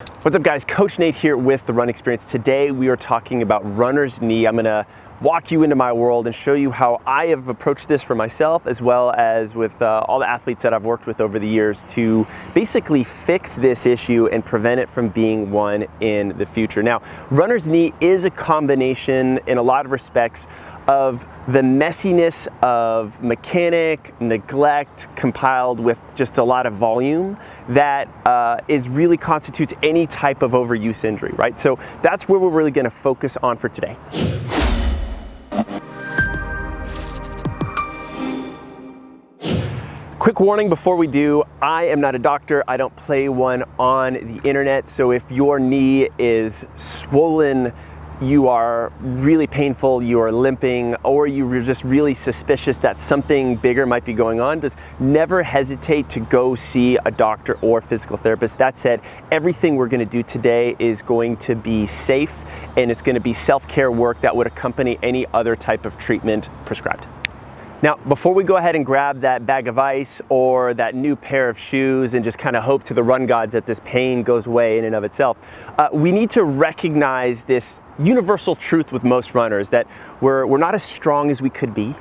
What's up guys, Coach Nate here with The Run Experience. Today we are talking about runner's knee. I'm gonna walk you into my world and show you how I have approached this for myself as well as with all the athletes that I've worked with over the years to basically fix this issue and prevent it from being one in the future. Now, runner's knee is a combination in a lot of respects of the messiness of mechanic, neglect, compiled with just a lot of volume that really constitutes any type of overuse injury, right? So that's where we're really gonna focus on for today. Quick warning before we do, I am not a doctor. I don't play one on the internet. So if your knee is swollen, you are really painful, you are limping, or you're just really suspicious that something bigger might be going on, just never hesitate to go see a doctor or physical therapist. That said, everything we're gonna do today is going to be safe and it's gonna be self-care work that would accompany any other type of treatment prescribed. Now, before we go ahead and grab that bag of ice or that new pair of shoes and just kind of hope to the run gods that this pain goes away in and of itself, we need to recognize this universal truth with most runners that we're not as strong as we could be,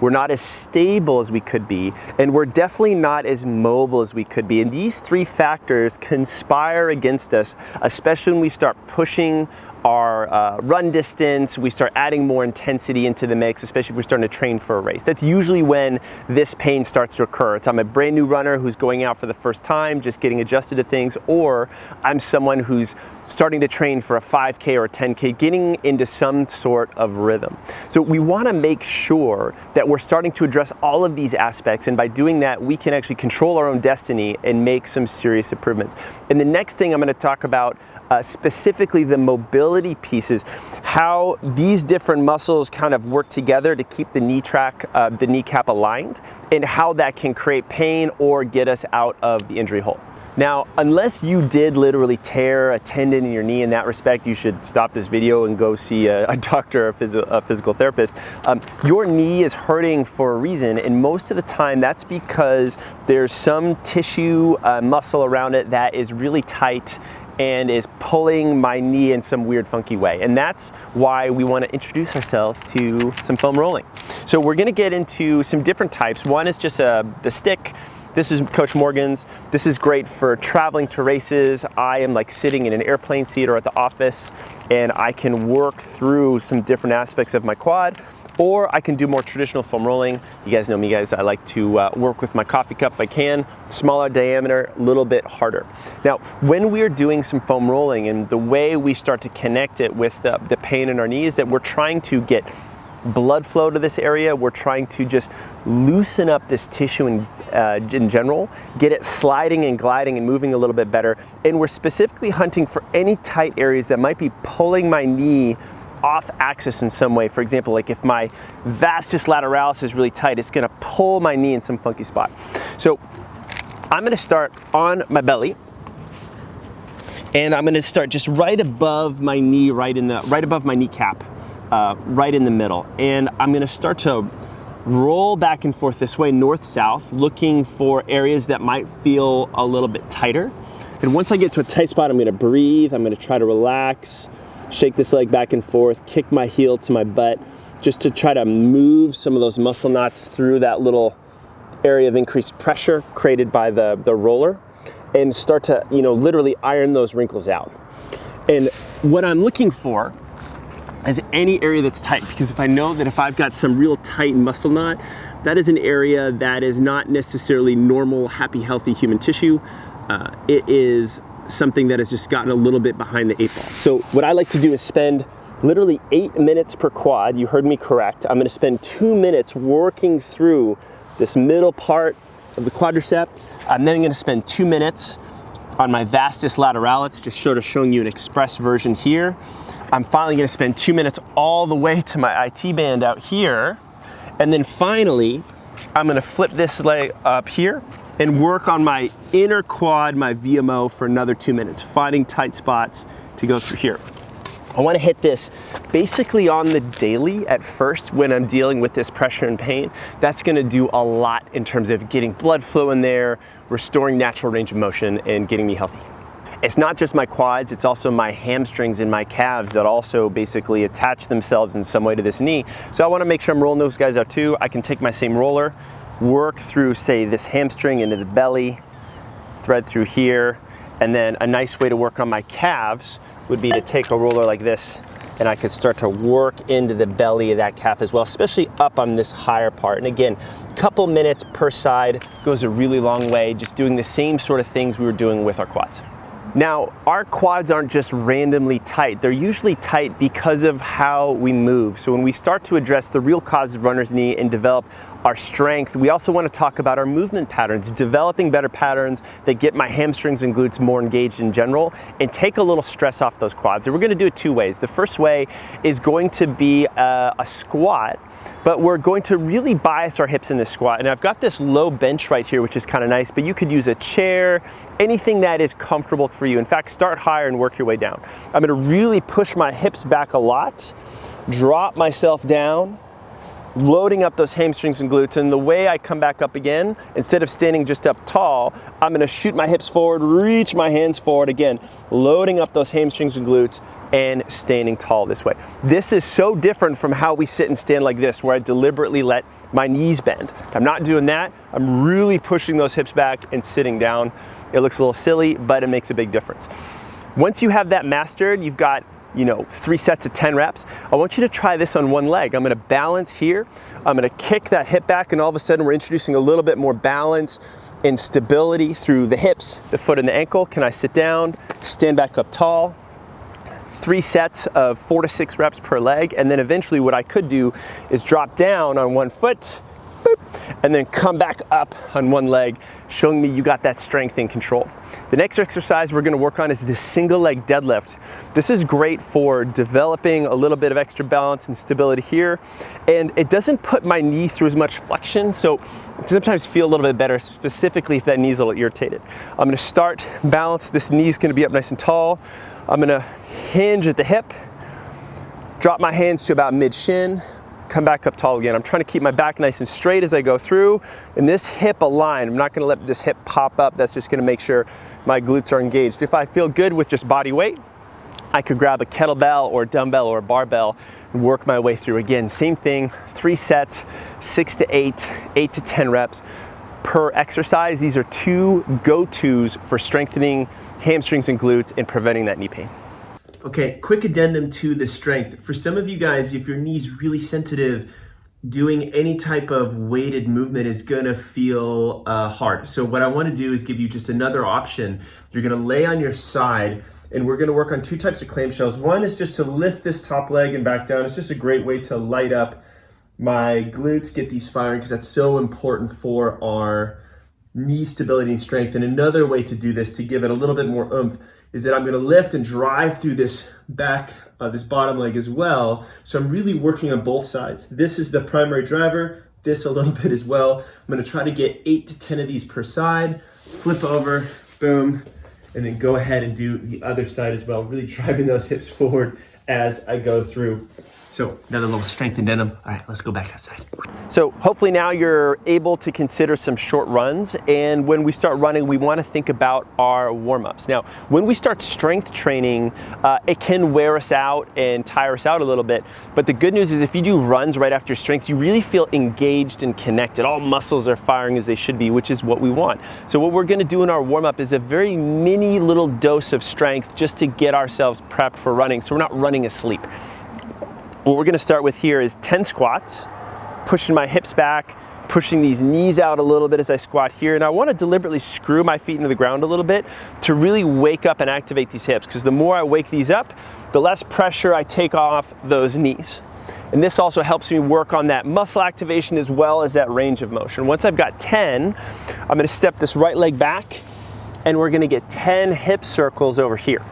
we're not as stable as we could be, and we're definitely not as mobile as we could be. And these three factors conspire against us, especially when we start pushing our run distance, we start adding more intensity into the mix, especially if we're starting to train for a race. That's usually when this pain starts to occur. I'm a brand new runner who's going out for the first time, just getting adjusted to things, or I'm someone who's starting to train for a 5K or a 10K, getting into some sort of rhythm. So we wanna make sure that we're starting to address all of these aspects, and by doing that, we can actually control our own destiny and make some serious improvements. And the next thing I'm gonna talk about specifically the mobility pieces, how these different muscles kind of work together to keep the knee track, the kneecap aligned, and how that can create pain or get us out of the injury hole. Now, unless you did literally tear a tendon in your knee in that respect, you should stop this video and go see a doctor or a physical therapist. Your knee is hurting for a reason, and most of the time that's because there's some tissue, muscle around it that is really tight and is pulling my knee in some weird, funky way. And that's why we want to introduce ourselves to some foam rolling. So we're going to get into some different types. One is just the stick. This is Coach Morgan's. This is great for traveling to races. I am like sitting in an airplane seat or at the office, and I can work through some different aspects of my quad, or I can do more traditional foam rolling. You guys know me, guys. I like to work with my coffee cup if I can. Smaller diameter, a little bit harder. Now, when we're doing some foam rolling, and the way we start to connect it with the pain in our knees, that we're trying to get blood flow to this area. We're trying to just loosen up this tissue in general, get it sliding and gliding and moving a little bit better. And we're specifically hunting for any tight areas that might be pulling my knee off axis in some way. For example, like if my vastus lateralis is really tight, it's gonna pull my knee in some funky spot. So I'm gonna start on my belly, and I'm gonna start just right above my knee, right above my kneecap. Right in the middle. And I'm gonna start to roll back and forth this way, north-south, looking for areas that might feel a little bit tighter. And once I get to a tight spot, I'm gonna breathe, I'm gonna try to relax, shake this leg back and forth, kick my heel to my butt, just to try to move some of those muscle knots through that little area of increased pressure created by the roller, and start to, literally iron those wrinkles out. And what I'm looking for as any area that's tight, because if I know that if I've got some real tight muscle knot, that is an area that is not necessarily normal, happy, healthy human tissue. It is something that has just gotten a little bit behind the 8 ball. So what I like to do is spend literally 8 minutes per quad. You heard me correct. I'm gonna spend 2 minutes working through this middle part of the quadricep. I'm then gonna spend 2 minutes on my vastus lateralis, just sort of showing you an express version here. I'm finally gonna spend 2 minutes all the way to my IT band out here. And then finally, I'm gonna flip this leg up here and work on my inner quad, my VMO, for another 2 minutes, finding tight spots to go through here. I wanna hit this basically on the daily at first when I'm dealing with this pressure and pain. That's gonna do a lot in terms of getting blood flow in there, restoring natural range of motion, and getting me healthy. It's not just my quads, it's also my hamstrings and my calves that also basically attach themselves in some way to this knee. So I wanna make sure I'm rolling those guys out too. I can take my same roller, work through, say, this hamstring into the belly, thread through here, and then a nice way to work on my calves would be to take a roller like this, and I could start to work into the belly of that calf as well, especially up on this higher part. And again, a couple minutes per side goes a really long way, just doing the same sort of things we were doing with our quads. Now, our quads aren't just randomly tight. They're usually tight because of how we move. So when we start to address the real cause of runner's knee and develop our strength, we also want to talk about our movement patterns, developing better patterns that get my hamstrings and glutes more engaged in general and take a little stress off those quads. And we're going to do it two ways. The first way is going to be a squat, but we're going to really bias our hips in this squat. And I've got this low bench right here, which is kind of nice, but you could use a chair, anything that is comfortable for you. In fact, start higher and work your way down. I'm going to really push my hips back a lot, drop myself down, loading up those hamstrings and glutes. And the way I come back up again, instead of standing just up tall, I'm gonna shoot my hips forward, reach my hands forward again, loading up those hamstrings and glutes and standing tall this way. This is so different from how we sit and stand like this, where I deliberately let my knees bend. I'm not doing that. I'm really pushing those hips back and sitting down. It looks a little silly, but it makes a big difference. Once you have that mastered, you've got 3 sets of 10 reps. I want you to try this on one leg. I'm gonna balance here. I'm gonna kick that hip back, and all of a sudden we're introducing a little bit more balance and stability through the hips, the foot and the ankle. Can I sit down, stand back up tall? 3 sets of 4 to 6 reps per leg. And then eventually what I could do is drop down on one foot, boop, and then come back up on one leg, showing me you got that strength and control. The next exercise we're gonna work on is the single leg deadlift. This is great for developing a little bit of extra balance and stability here. And it doesn't put my knee through as much flexion, so I sometimes feel a little bit better, specifically if that knee's a little irritated. I'm gonna start balance. This knee's gonna be up nice and tall. I'm gonna hinge at the hip, drop my hands to about mid-shin, come back up tall again. I'm trying to keep my back nice and straight as I go through. And this hip align, I'm not gonna let this hip pop up. That's just gonna make sure my glutes are engaged. If I feel good with just body weight, I could grab a kettlebell or a dumbbell or a barbell and work my way through. Again, same thing, 3 sets, 6 to 8, 8 to 10 reps per exercise. These are 2 go-tos for strengthening hamstrings and glutes and preventing that knee pain. Okay, quick addendum to the strength. For some of you guys, if your knee's really sensitive, doing any type of weighted movement is gonna feel hard. So what I wanna do is give you just another option. You're gonna lay on your side, and we're gonna work on 2 types of clamshells. One is just to lift this top leg and back down. It's just a great way to light up my glutes, get these firing, because that's so important for our knee stability and strength. And another way to do this, to give it a little bit more oomph, is that I'm gonna lift and drive through this back, this bottom leg as well. So I'm really working on both sides. This is the primary driver, this a little bit as well. I'm gonna try to get 8 to 10 of these per side, flip over, boom, and then go ahead and do the other side as well, really driving those hips forward as I go through. So another little strength in denim. All right, let's go back outside. So hopefully now you're able to consider some short runs. And when we start running, we want to think about our warm-ups. Now, when we start strength training, it can wear us out and tire us out a little bit. But the good news is if you do runs right after strengths, you really feel engaged and connected. All muscles are firing as they should be, which is what we want. So what we're going to do in our warm-up is a very mini little dose of strength just to get ourselves prepped for running, so we're not running asleep. What we're gonna start with here is 10 squats, pushing my hips back, pushing these knees out a little bit as I squat here. And I wanna deliberately screw my feet into the ground a little bit to really wake up and activate these hips, because the more I wake these up, the less pressure I take off those knees. And this also helps me work on that muscle activation as well as that range of motion. Once I've got 10, I'm gonna step this right leg back, and we're gonna get 10 hip circles over here.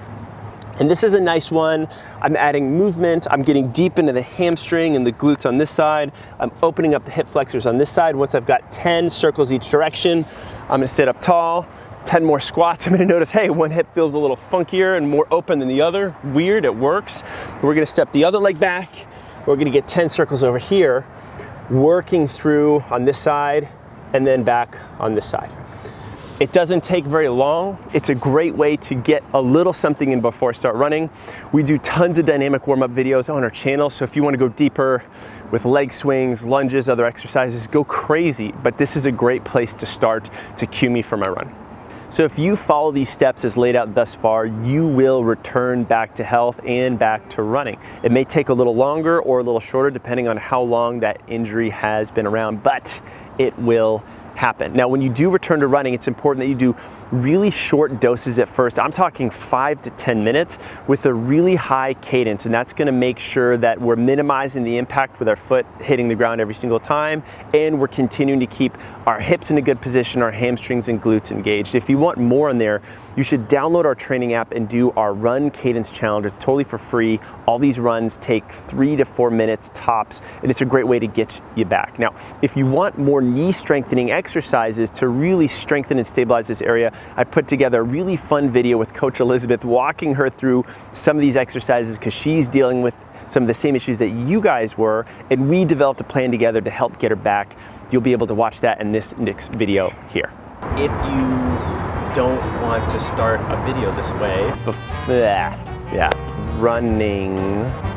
And this is a nice one. I'm adding movement. I'm getting deep into the hamstring and the glutes on this side. I'm opening up the hip flexors on this side. Once I've got 10 circles each direction, I'm gonna sit up tall, 10 more squats. I'm gonna notice, hey, one hip feels a little funkier and more open than the other. Weird, it works. We're gonna step the other leg back. We're gonna get 10 circles over here, working through on this side and then back on this side. It doesn't take very long. It's a great way to get a little something in before I start running. We do tons of dynamic warm-up videos on our channel, so if you want to go deeper with leg swings, lunges, other exercises, go crazy. But this is a great place to start to cue me for my run. So if you follow these steps as laid out thus far, you will return back to health and back to running. It may take a little longer or a little shorter depending on how long that injury has been around, but it will happen. Now, when you do return to running, it's important that you do really short doses at first. I'm talking 5 to 10 minutes with a really high cadence, and that's gonna make sure that we're minimizing the impact with our foot hitting the ground every single time, and we're continuing to keep our hips in a good position, our hamstrings and glutes engaged. If you want more in there, you should download our training app and do our Run Cadence Challenge. It's totally for free. All these runs take 3 to 4 minutes tops, and it's a great way to get you back. Now, if you want more knee strengthening exercises to really strengthen and stabilize this area, I put together a really fun video with Coach Elizabeth walking her through some of these exercises because she's dealing with some of the same issues that you guys were, and we developed a plan together to help get her back. You'll be able to watch that in this next video here. If you don't want to start a video this way, running